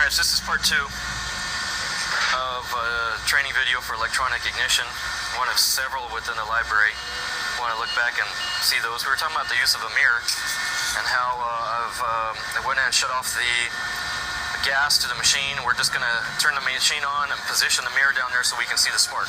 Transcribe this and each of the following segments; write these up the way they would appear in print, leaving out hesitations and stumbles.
Alright, so this is part 2 of a training video for electronic ignition, one of several within the library. I want to look back and see those. We were talking about the use of a mirror and how I went and shut off the gas to the machine. We're just going to turn the machine on and position the mirror down there so we can see the spark.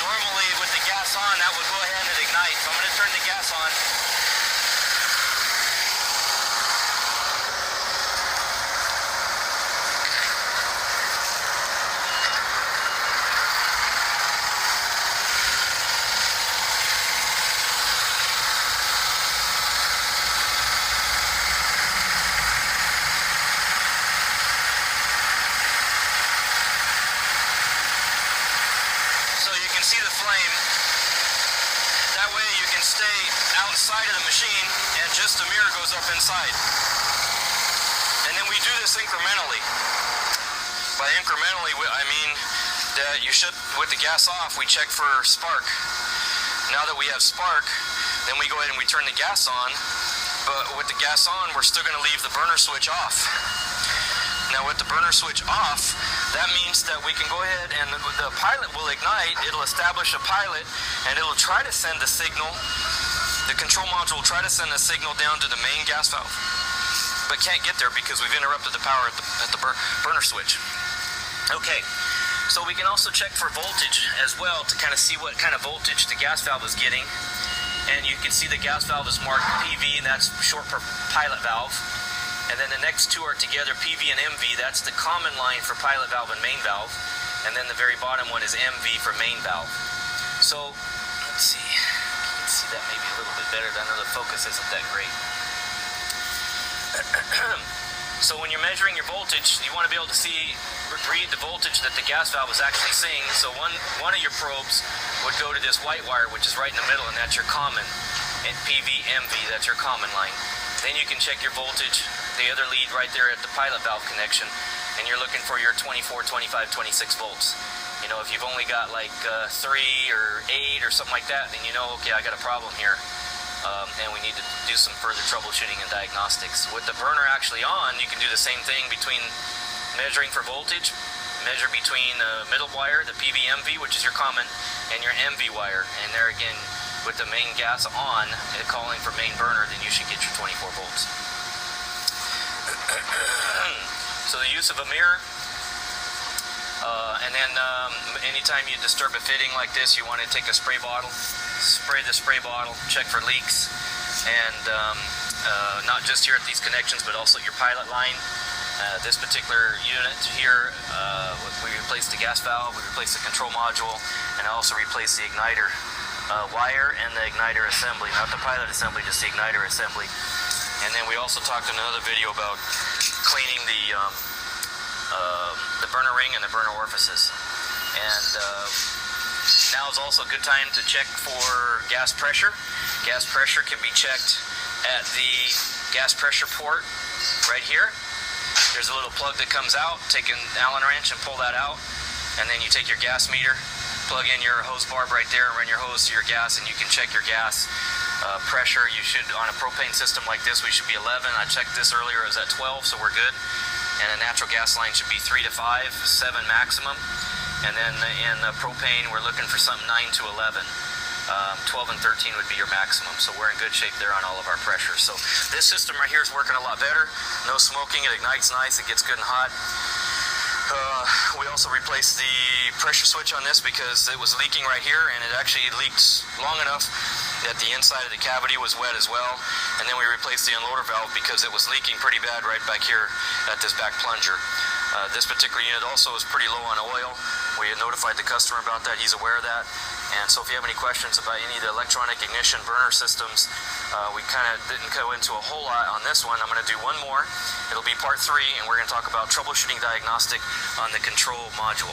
Normally with the gas on, that would go ahead and ignite. So I'm going to turn the gas on. See the flame. That way you can stay outside of the machine and just the mirror goes up inside. And then we do this incrementally. By incrementally, I mean that you should, with the gas off, we check for spark. Now that we have spark, then we go ahead and we turn the gas on. But with the gas on, we're still going to leave the burner switch off. Now with the burner switch off, that means that we can go ahead and the pilot will ignite, it'll establish a pilot, and it'll try to send the signal, the control module will try to send the signal down to the main gas valve, but can't get there because we've interrupted the power at the burner switch. Okay, so we can also check for voltage as well to kind of see what kind of voltage the gas valve is getting, and you can see the gas valve is marked PV, and that's short for pilot valve. And then the next two are together, PV and MV, that's the common line for pilot valve and main valve. And then the very bottom one is MV for main valve. So, let's see, you can see that maybe a little bit better. I know the focus isn't that great. So when you're measuring your voltage, you want to be able to read the voltage that the gas valve is actually seeing. So one of your probes would go to this white wire, which is right in the middle, and that's your common, PV, MV, that's your common line. Then you can check your voltage, the other lead right there at the pilot valve connection, and you're looking for your 24, 25, 26 volts. You know, if you've only got like 3 or 8 or something like that, then you know, okay, I got a problem here, and we need to do some further troubleshooting and diagnostics. With the burner actually on, you can do the same thing between measuring for voltage, measure between the middle wire, the PV-MV, which is your common, and your MV wire, and there again, with the main gas on and calling for main burner, then you should get your 24 volts. So the use of a mirror, and then anytime you disturb a fitting like this, you want to take a spray bottle, spray the spray bottle, check for leaks, and not just here at these connections, but also at your pilot line. This particular unit here, we replaced the gas valve, we replaced the control module, and I also replaced the igniter wire and the igniter assembly, not the pilot assembly, just the igniter assembly. And then we also talked in another video about cleaning the burner ring and the burner orifices. And now is also a good time to check for gas pressure. Gas pressure can be checked at the gas pressure port right here. There's a little plug that comes out. Take an Allen wrench and pull that out, and then you take your gas meter, plug in your hose barb right there, and run your hose to your gas, and you can check your gas pressure. You should, on a propane system like this, we should be 11. I checked this earlier, it was at 12, so we're good. And a natural gas line should be 3 to 5, 7 maximum. And then in the propane, we're looking for something 9 to 11. 12 and 13 would be your maximum, so we're in good shape there on all of our pressures. So this system right here is working a lot better. No smoking, it ignites nice, it gets good and hot. We also replaced the pressure switch on this because it was leaking right here, and it actually leaked long enough. that the inside of the cavity was wet as well, and then we replaced the unloader valve because it was leaking pretty bad right back here at this back plunger. This particular unit also is pretty low on oil. We had notified the customer about that. He's aware of that. And so if you have any questions about any of the electronic ignition burner systems, we kind of didn't go into a whole lot on this one. I'm going to do one more. It'll be part 3, and we're going to talk about troubleshooting diagnostic on the control module.